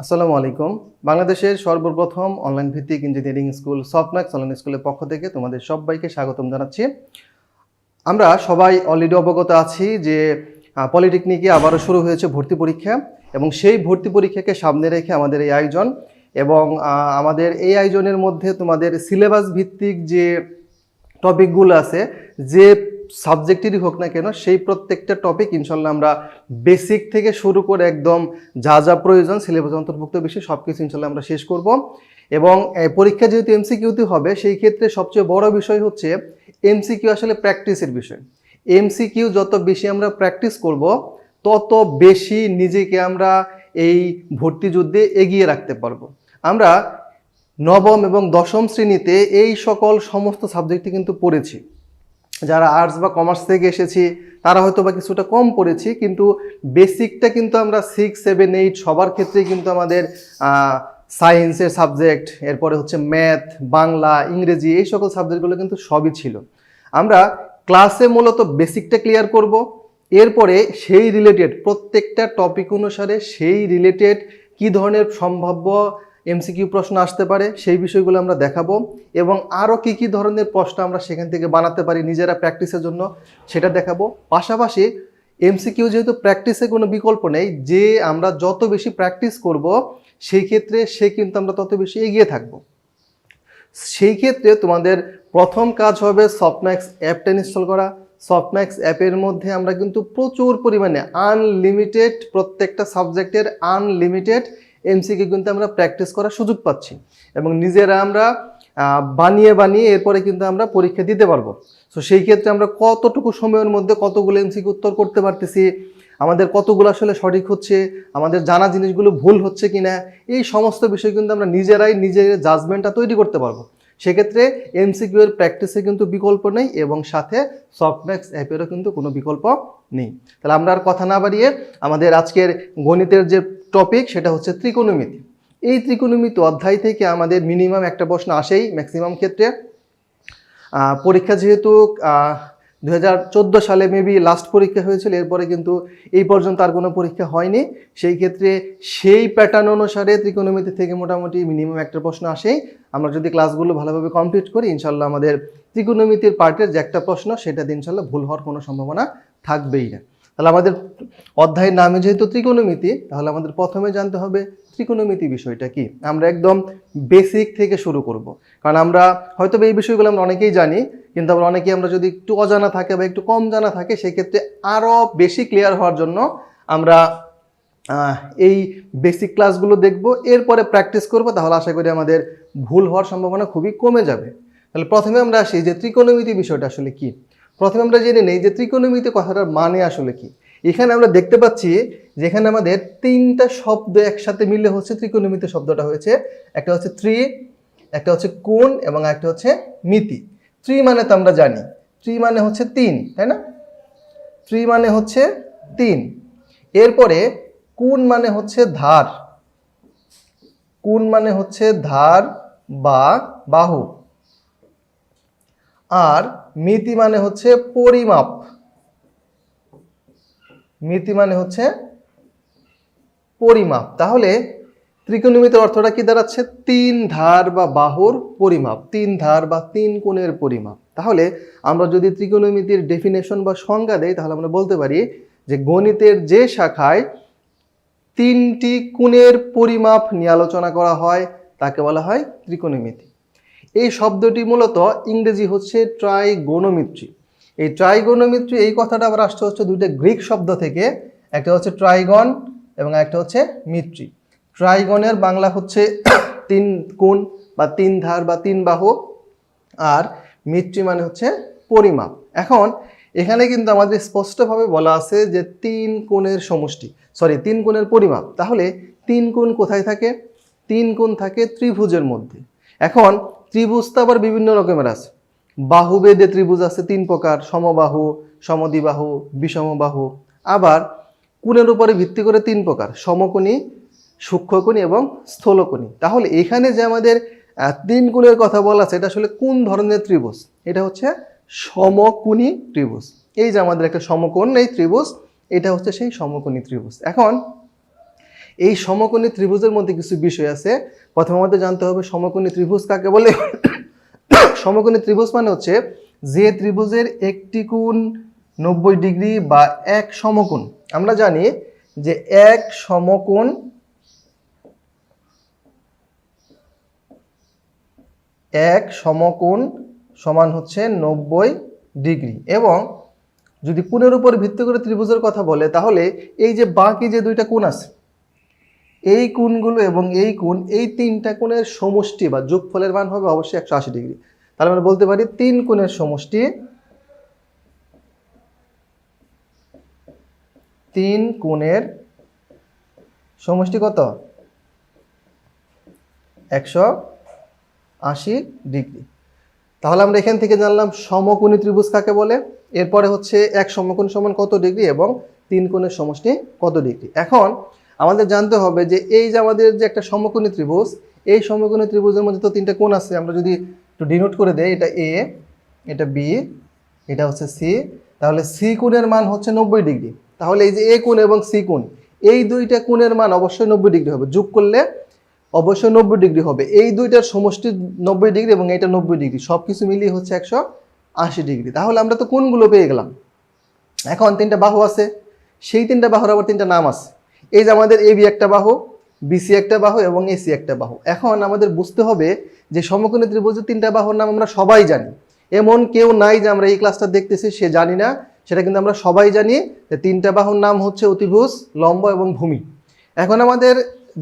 আসসালামু আলাইকুম। বাংলাদেশের সর্বপ্রথম অনলাইন ভিত্তিক ইঞ্জিনিয়ারিং স্কুল সফটম্যাক্স অনলাইন স্কুলের পক্ষ থেকে তোমাদের সবাইকে স্বাগতম জানাচ্ছি। আমরা সবাই অলরেডি অবগত আছি যে পলিটেকনিকে আবারও শুরু হয়েছে ভর্তি পরীক্ষা এবং সেই ভর্তি পরীক্ষাকে সামনে রেখে আমাদের এই আয়োজন এবং আমাদের এই আয়োজনের মধ্যে তোমাদের সিলেবাস ভিত্তিক যে টপিকগুলো আছে, যে সাবজেক্টেরই হোক না কেন, সেই প্রত্যেকটা টপিক ইনশাল্লাহ আমরা বেসিক থেকে শুরু করে একদম যা যা প্রয়োজন সিলেবাস অন্তর্ভুক্ত বিষয় সব কিছু ইনশাল্লাহ আমরা শেষ করব। এবং পরীক্ষা যেহেতু এমসিকিউতে হবে, সেই ক্ষেত্রে সবচেয়ে বড় বিষয় হচ্ছে এমসিকিউ আসলে প্র্যাকটিসের বিষয়। এমসিকিউ যত বেশি আমরা প্র্যাকটিস করব, তত বেশি নিজেকে আমরা এই ভর্তি যুদ্ধে এগিয়ে রাখতে পারবো। আমরা নবম এবং দশম শ্রেণীতে এই সকল সমস্ত সাবজেক্টে কিন্তু পড়েছি। যারা আর্টস বা কমার্স থেকে এসেছি তারা হয়তো বা কিছুটা কম পড়েছি, কিন্তু বেসিকটা কিন্তু আমরা 6, 7, 8 সবার ক্ষেত্রেই কিন্তু আমাদের সায়েন্সের সাবজেক্ট, এরপরে হচ্ছে ম্যাথ, বাংলা, ইংরেজি, এই সকল সাবজেক্টগুলো কিন্তু সবই ছিল। আমরা ক্লাসে মূলত বেসিকটা ক্লিয়ার করব, এরপরে সেই রিলেটেড প্রত্যেকটা টপিক অনুসারে সেই রিলেটেড কী ধরনের সম্ভাব্য এমসিকিউ প্রশ্ন আসতে পারে সেই বিষয়গুলো আমরা দেখাবো এবং আরও কী ধরনের প্রশ্ন আমরা সেখান থেকে বানাতে পারি নিজেরা প্র্যাকটিসের জন্য সেটা দেখাবো। পাশাপাশি এমসিকিউ যেহেতু প্র্যাকটিসে কোনো বিকল্প নেই, যে আমরা যত বেশি প্র্যাকটিস করব সেই ক্ষেত্রে কিন্তু আমরা তত বেশি এগিয়ে থাকব। সেই ক্ষেত্রে তোমাদের প্রথম কাজ হবে সফটম্যাক্স অ্যাপটা ইনস্টল করা। সফটম্যাক্স অ্যাপের মধ্যে আমরা কিন্তু প্রচুর পরিমাণে আনলিমিটেড প্রত্যেকটা সাবজেক্টের আনলিমিটেড এমসিকিউ কিন্তু আমরা প্র্যাকটিস করার সুযোগ পাচ্ছি এবং নিজেরা আমরা বানিয়ে এরপরে কিন্তু আমরা পরীক্ষা দিতে পারবো। সো সেই ক্ষেত্রে আমরা কতটুকু সময়ের মধ্যে কতগুলো এমসিকিউ উত্তর করতে পারতেছি, আমাদের কতগুলো আসলে সঠিক হচ্ছে, আমাদের জানা জিনিসগুলো ভুল হচ্ছে কিনা, এই সমস্ত বিষয় কিন্তু আমরা নিজেরাই নিজের জাজমেন্টটা তৈরি করতে পারবো। সেক্ষেত্রে এমসিকিউ এর প্র্যাকটিসে কিন্তু বিকল্প নেই এবং সাথে সফটম্যাক্স অ্যাপেরও কিন্তু কোনো বিকল্প নেই। তাহলে আমরা আর কথা না বাড়িয়ে আমাদের আজকের গণিতের যে টপিক সেটা হচ্ছে ত্রিকোণমিতি। এই ত্রিকোণমিতি অধ্যায় থেকে আমাদের মিনিমাম একটা প্রশ্ন আসেই ম্যাক্সিমাম ক্ষেত্রে। পরীক্ষা যেহেতু 2014 সালে মেবি লাস্ট পরীক্ষা হয়েছিল, এরপরে কিন্তু এই পর্যন্ত আর কোনো পরীক্ষা হয়নি। সেই ক্ষেত্রে সেই প্যাটার্ন অনুসারে ত্রিকোণমিতি থেকে মোটামুটি মিনিমাম একটা প্রশ্ন আসেই। আমরা যদি ক্লাসগুলো ভালোভাবে কমপ্লিট করি ইনশাল্লাহ আমাদের ত্রিকোণমিতির পার্টের যে একটা প্রশ্ন সেটা দিয়ে ইনশাল্লাহ ভুল হওয়ার কোনো সম্ভাবনা থাকবেই না। তাহলে আমাদের অধ্যায়ের নামে যেহেতু ত্রিকোণমিতি, তাহলে আমাদের প্রথমে জানতে হবে ত্রিকোণমিতি বিষয়টা কি। আমরা একদম বেসিক থেকে শুরু করব, কারণ আমরা হয়তো এই বিষয়গুলো আমরা অনেকেই জানি, কিন্তু আমরা যদি একটু অজানা থাকে বা একটু কম জানা থাকে সেক্ষেত্রে আরও বেশি ক্লিয়ার হওয়ার জন্য আমরা এই বেসিক ক্লাসগুলো দেখব, এরপরে প্র্যাকটিস করব, তাহলে আশা করি আমাদের ভুল হওয়ার সম্ভাবনা খুবই কমে যাবে। তাহলে প্রথমে আমরা আসি যে ত্রিকোণমিতি বিষয়টা আসলে কি। প্রথমে আমরা জেনে নেই যে ত্রিকোণমিতি কথাটার মানে আসলে কি। এখানে আমরা দেখতে পাচ্ছি যেখানে আমাদের তিনটা শব্দ একসাথে মিলে হচ্ছে ত্রিকোণমিতি শব্দটা হয়েছে। একটা হচ্ছে ত্রি, একটা হচ্ছে কোণ এবং একটা হচ্ছে মিতি। ত্রি মানে তো আমরা জানি, ত্রি মানে হচ্ছে তিন, তাই না? ত্রি মানে হচ্ছে তিন। এরপরে কোণ মানে হচ্ছে ধার, কোণ মানে হচ্ছে ধার বা বাহু। আর মিতি মানে হচ্ছে পরিমাপ, মিতি মানে হচ্ছে পরিমাপ। তাহলে ত্রিকোণমিতির অর্থটা কি দাঁড়াচ্ছে? তিন ধার বা বাহুর পরিমাপ, তিন ধার বা তিন কোণের পরিমাপ। তাহলে আমরা যদি ত্রিকোণমিতির ডেফিনেশন বা সংজ্ঞা দেই তাহলে আমরা বলতে পারি যে গণিতের যে শাখায় তিনটি কোণের পরিমাপ নিয়ে আলোচনা করা হয় তাকে বলা হয় ত্রিকোণমিতি। এই শব্দটি মূলত ইংরেজি হচ্ছে ট্রাইগোনোমেট্রি। এই ট্রাইগোনোমেট্রি এই কথাটা আবার আসছে হচ্ছে দুইটা গ্রিক শব্দ থেকে, একটা হচ্ছে ট্রাইগন এবং একটা হচ্ছে মিট্রি। ট্রাইগনের বাংলা হচ্ছে তিন কোণ বা তিন ধার বা তিন বাহু, আর মিট্রি মানে হচ্ছে পরিমাপ। এখন এখানে কিন্তু আমাদের স্পষ্টভাবে বলা আছে যে তিন কোণের সমষ্টি, তিন কোণের পরিমাপ। তাহলে তিন কোণ কোথায় থাকে? তিন কোণ থাকে ত্রিভুজের মধ্যে। এখন ত্রিভুজ তো আবার বিভিন্ন রকমের আছে। বাহুবেদে ত্রিভুজ আছে তিন প্রকার: সমবাহু, সমদ্বিবাহু, বিষমবাহু। আবার কোণের উপরে ভিত্তি করে তিন প্রকার: সমকোণী, সূক্ষ্মকোণী এবং স্থূলকোণী। তাহলে এখানে যে আমাদের তিন কোণের কথা বলা আছে এটা আসলে কোন ধরনের ত্রিভুজ? এটা হচ্ছে সমকোণী ত্রিভুজ। এই যে আমাদের একটা সমকোণ এই ত্রিভুজ, এটা হচ্ছে সেই সমকোণী ত্রিভুজ। এখন এই সমকোণী ত্রিভুজের মধ্যে কিছু বিষয় আছে। প্রথমে আমাদের জানতে হবে সমকোণী ত্রিভুজ কাকে বলে। সমকোণী ত্রিভুজ মানে হচ্ছে যে ত্রিভুজের একটি কোণ 90 ডিগ্রি বা এক সমকোণ। আমরা জানি যে এক সমকোণ সমান হচ্ছে 90 ডিগ্রি। এবং যদি কোণের উপর ভিত্তি করে ত্রিভুজের কথা বলে তাহলে এই যে বাকি যে দুইটা কোণ আছে, এই কোণগুলো এবং এই কোণ, এই তিনটা কোণের সমষ্টি বা যোগফলের মান হবে অবশ্যই 180 ডিগ্রি। তাহলে আমরা বলতে পারি তিন কোণের সমষ্টি, তিন কোণের সমষ্টি কত? 180 ডিগ্রি। তাহলে আমরা এখান থেকে জানলাম সমকোণী ত্রিভুজ কাকে বলে। এরপরে হচ্ছে এক সমকোণ সমান কত ডিগ্রি এবং তিন কোণের সমষ্টি কত ডিগ্রি। এখন আমাদের জানতে হবে যে এই যে আমাদের যে একটা সমকোণী ত্রিভুজ, এই সমকোণী ত্রিভুজের মধ্যে তো তিনটা কোণ আছে। আমরা যদি একটু ডিনোট করে দেই, এটা এ, এটা বি, এটা হচ্ছে সি, তাহলে সি কোণের মান হচ্ছে 90 ডিগ্রি। তাহলে এই যে এ কোণ এবং সি কোণ, এই দুইটা কোণের মান অবশ্যই 90 ডিগ্রি হবে, যোগ করলে অবশ্যই 90 ডিগ্রি হবে। এই দুইটার সমষ্টি 90 ডিগ্রি এবং এইটা 90 ডিগ্রি, সব কিছু মিলিয়ে হচ্ছে 180 ডিগ্রি। তাহলে আমরা তো কোণগুলো পেয়ে গেলাম। এখন তিনটা বাহু আছে, সেই তিনটা বাহুর আবার তিনটা নাম আছে। এই যে আমাদের এ বি একটা বাহু, বিসি একটা বাহু এবং এসি একটা বাহু। এখন আমাদের বুঝতে হবে যে সমকোণী ত্রিভুজের তিনটা বাহুর নাম আমরা সবাই জানি। এমন কেউ নাই যে আমরা এই ক্লাসটা দেখতেছি সে জানি না, সেটা কিন্তু আমরা সবাই জানি যে তিনটা বাহুর নাম হচ্ছে অতিভুজ, লম্ব এবং ভূমি। এখন আমাদের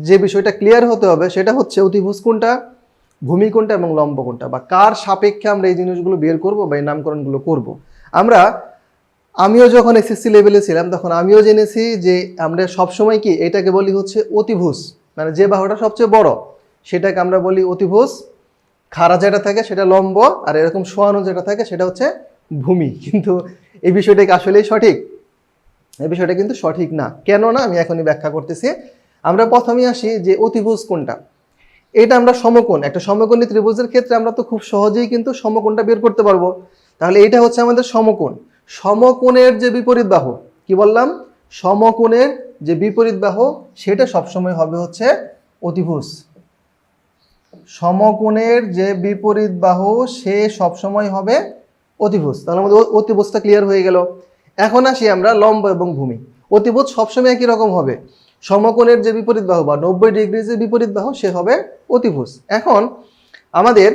যে বিষয়টা ক্লিয়ার হতে হবে সেটা হচ্ছে অতিভুজ কোনটা, ভূমি কোনটা এবং লম্ব কোনটা, বা কার সাপেক্ষে আমরা এই জিনিসগুলো বের করব বা এই নামকরণগুলো করব। আমিও যখন এসএসসি লেভেলে ছিলাম তখন আমিও জেনেছি যে আমরা সবসময় কি এটাকে বলি হচ্ছে অতিভুজ, মানে যে বাহুটা সবচেয়ে বড় সেটাকে আমরা বলি অতিভুজ, খাড়া যেটা থাকে সেটা লম্ব, আর এরকম শোয়ানো যেটা থাকে সেটা হচ্ছে ভূমি। কিন্তু এই বিষয়টা কি আসলেই সঠিক? এই বিষয়টা কিন্তু সঠিক না। কেন না আমি এখনই ব্যাখ্যা করতেছি। আমরা প্রথমেই আসি যে অতিভুজ কোনটা। এটা আমরা সমকোণ, একটা সমকোণী ত্রিভুজের ক্ষেত্রে আমরা তো খুব সহজেই কিন্তু সমকোণটা বের করতে পারবো। তাহলে এটা হচ্ছে আমাদের সমকোণ। সমকোণের যে বিপরীত বাহু, কি বললাম? সমকোণের যে বিপরীত বাহু সেটা সবসময় হবে হচ্ছে অতিভুজ। সমকোণের যে বিপরীত বাহু সে সবসময় হবে অতিভুজ। তাহলে আমাদের অতিভুজটা ক্লিয়ার হয়ে গেল। এখন আসি আমরা লম্ব এবং ভূমি। অতিভুজ সবসময় একই রকম হবে, সমকোণের যে বিপরীত বাহু বা 90 ডিগ্রি যে বিপরীত বাহু সে হবে অতিভুজ। এখন আমাদের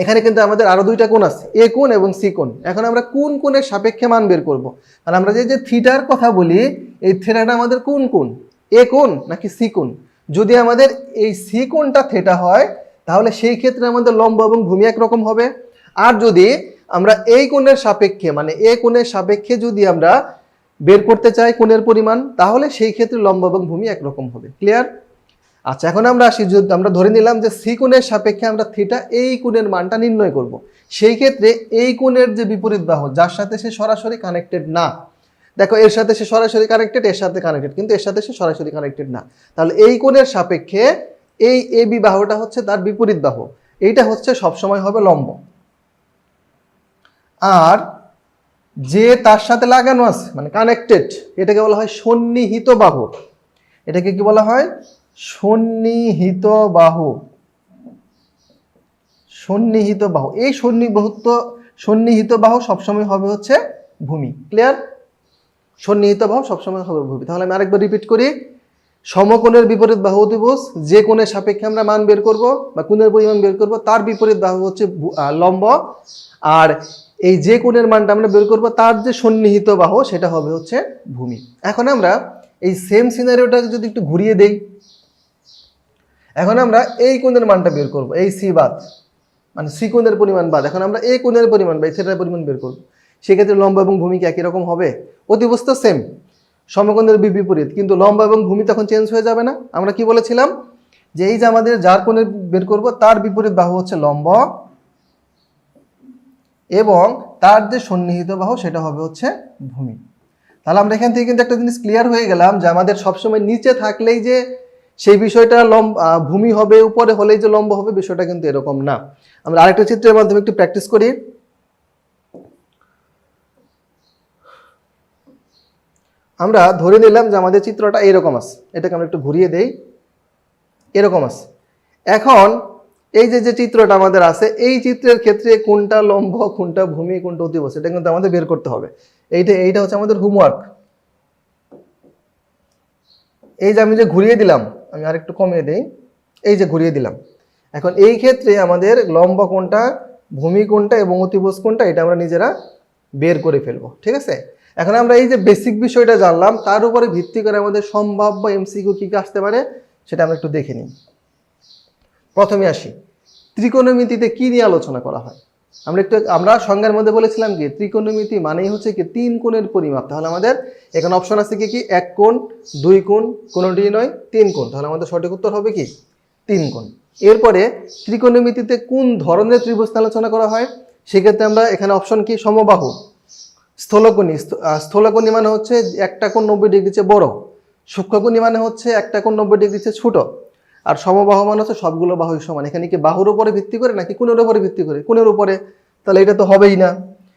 এখানে কিন্তু আমাদের আরো দুইটা কোণ আছে, এ কোণ এবং সি কোণ। এখন আমরা কোন কোণের সাপেক্ষে মান বের করব? আর আমরা যে থিটার কথা বলি, এই থিটাটা আমাদের কোন কোণ, এ কোণ নাকি সি কোণ? যদি আমাদের এই সি কোণটা থিটা হয় তাহলে সেই ক্ষেত্রে আমাদের লম্ব এবং ভূমি একরকম হবে। আর যদি আমরা এই কোণের সাপেক্ষে মানে এ কোণের সাপেক্ষে যদি আমরা বের করতে চাই কোণের পরিমাণ, তাহলে সেই ক্ষেত্রে লম্ব এবং ভূমি একরকম হবে। ক্লিয়ার? আচ্ছা, এখন আমরা আসি, যদি আমরা ধরে নিলাম যে সি কোণের সাপেক্ষে আমরা থিটা এই কোণের মানটা নির্ণয় করব, সেই ক্ষেত্রে এই কোণের যে বিপরীত বাহু যার সাথে সে সরাসরি কানেক্টেড না, দেখো এর সাথে সে সরাসরি কানেক্টেড, এর সাথে কানেক্টেড, কিন্তু এর সাথে সে সরাসরি কানেক্টেড না, তাহলে এই কোণের সাপেক্ষে এই এ বি বাহুটা হচ্ছে তার বিপরীত বাহু, এইটা হচ্ছে সবসময় হবে লম্ব। আর যে তার সাথে লাগানো আছে মানে কানেক্টেড, এটাকে বলা হয় সন্নিহিত বাহু। এটাকে কি বলা হয়? সন্নিহিত বাহু। সন্নিহিত বাহু, এই সন্নিহিত বাহু সবসময় হবে হচ্ছে ভূমি। ক্লিয়ার? সন্নিহিত বাহু সবসময় হবে ভূমি। তাহলে আমি আরেকবার রিপিট করি, সমকোণের বিপরীত বাহু অতিভুজ, যে কোণের সাপেক্ষে আমরা মান বের করব বা কোণের পরিমাণ বের করব তার বিপরীত বাহু হচ্ছে লম্ব, আর এই যে কোণের মানটা আমরা বের করব তার যে সন্নিহিত বাহু সেটা হবে হচ্ছে ভূমি। এখন আমরা এই সেম সিনারিওটাকে যদি একটু ঘুরিয়ে দেই, এখন আমরা এই কোণের মানটা বের করব, এই সি বাদ মানে সি কোণের পরিমাণ বাদ, এখন আমরা এই কোণের পরিমাণ বা থিটার পরিমাণ বের করব। সেক্ষেত্রে লম্ব এবং ভূমি কি একই রকম হবে? অতিভুজ তো সেম, সমকোণের বিপরীত, কিন্তু লম্ব এবং ভূমি তখন চেঞ্জ হয়ে যাবে না? আমরা কি বলেছিলাম যে এই যে আমাদের যার কোণের বের করব তার বিপরীত বাহু হচ্ছে লম্ব এবং তার যে সন্নিহিত বাহু সেটা হবে হচ্ছে ভূমি। তাহলে আমরা এখান থেকে কিন্তু একটা জিনিস ক্লিয়ার হয়ে গেলাম যে আমাদের সবসময় নিচে থাকলেই যে সেই বিষয়টা ভূমি হবে, উপরে হলেই যে লম্ব হবে, বিষয়টা কিন্তু এরকম না। আমরা আরেকটা চিত্রের মাধ্যমে একটু প্র্যাকটিস করি। আমরা ধরে নিলাম যে আমাদের চিত্রটা এরকম আছে, এটাকে আমরা একটু ঘুরিয়ে দেই, এরকম আছে। এখন এই যে চিত্রটা আমাদের আছে, এই চিত্রের ক্ষেত্রে কোনটা লম্ব, কোনটা ভূমি, কোনটা অতিভুজ, এটা কিন্তু আমাদের বের করতে হবে। এইটা হচ্ছে আমাদের হোমওয়ার্ক। এই যে আমি যে ঘুরিয়ে দিলাম, আমি আরেকটু কমিয়ে দেই, এই যে ঘুরিয়ে দিলাম। এখন এই ক্ষেত্রে আমাদের লম্ব কোনটা, ভূমি কোনটা এবং অতিভুজ কোনটা, এটা আমরা নিজেরা বের করে ফেলবো, ঠিক আছে। এখন আমরা এই যে বেসিক বিষয়টা জানলাম, তার উপরে ভিত্তি করে আমাদের সম্ভাব্য এমসিকিউ কি কি আসতে পারে সেটা আমরা একটু দেখে নিই। প্রথমে আসি, ত্রিকোণমিতিতে কি নিয়ে আলোচনা করা হয়। আমরা সংজ্ঞার মধ্যে বলেছিলাম কি, ত্রিকোণমিতি মানেই হচ্ছে কি 3 কোণের পরিমাপ। তাহলে আমাদের এখানে অপশন আছে কি, 1 কোণ, 2 কোণ, কোনটি নয়, 3 কোণ। তাহলে আমাদের সঠিক উত্তর হবে কি 3 কোণ। এরপরে ত্রিকোণমিতিতে কোন ধরনের ত্রিভুজ আলোচনা করা হয়, সেক্ষেত্রে আমরা এখানে অপশন কি, সমবাহু, স্থলকোণী। স্থলকোণী মানে হচ্ছে একটা কোণ 90 ডিগ্রি চেয়ে বড়, সূক্ষ্মকোণী মানে হচ্ছে একটা কোণ 90 ডিগ্রি চেয়ে ছোট, আর সমবাহু মানে হচ্ছে সবগুলো বাহুই সমান। এখানে কি বাহুর উপরে ভিত্তি করে নাকি কোণের উপরে ভিত্তি করে? কোণের উপরে। তাহলে এটা তো হবেই না।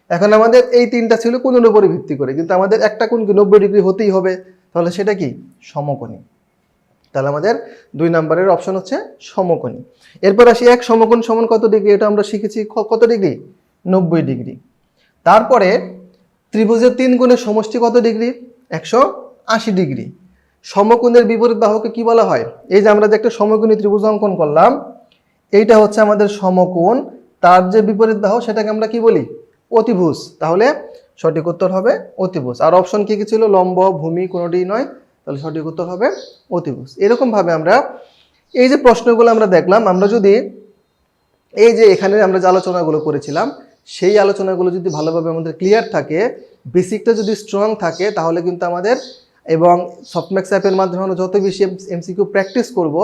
এখন আমাদের এই তিনটা ছিল কোণের উপরে ভিত্তি করে, কিন্তু আমাদের একটা কোণ কি 90 ডিগ্রি হতেই হবে, তাহলে সেটা কি সমকোণী। তাহলে আমাদের 2 নম্বরের অপশন হচ্ছে সমকোণী। এরপর আসি, এক সমকোণ সমান কত ডিগ্রি, এটা আমরা শিখেছি কত ডিগ্রি, 90 ডিগ্রি। তারপরে ত্রিভুজের 3 কোণের সমষ্টি কত ডিগ্রি, 180 ডিগ্রি। সমকোণের বিপরীত বাহুকে কি বলা হয়? এই যে আমরা যে একটা সমকোণী ত্রিভুজ অঙ্কন করলাম, এইটা হচ্ছে আমাদের সমকোণ, তার যে বিপরীত বাহু সেটাকে আমরা কি বলি, অতিভুজ। তাহলে সঠিক উত্তর হবে অতিভুজ। আর অপশন কি কি ছিল, লম্ব, ভূমি, কোনটি নয়, তাহলে সঠিক উত্তর হবে অতিভুজ। এরকম ভাবে আমরা এই যে প্রশ্নগুলো আমরা দেখলাম, আমরা যদি এই যে এখানে আমরা যে আলোচনাগুলো করেছিলাম, সেই আলোচনাগুলো যদি ভালোভাবে আমাদের ক্লিয়ার থাকে, বেসিকটা যদি স্ট্রং থাকে, তাহলে কিন্তু আমাদের এবং সফটম্যাক্স অ্যাপের মাধ্যমে আমরা যত বেশি এমসিকিউ প্র্যাকটিস করব,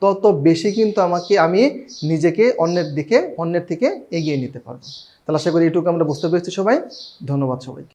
তত বেশি কিন্তু আমি নিজেকে অন্যের থেকে এগিয়ে নিতে পারবো। তাহলে আশা করি এটুকু আমরা বুঝতে পেরেছি সবাই। ধন্যবাদ সবাইকে।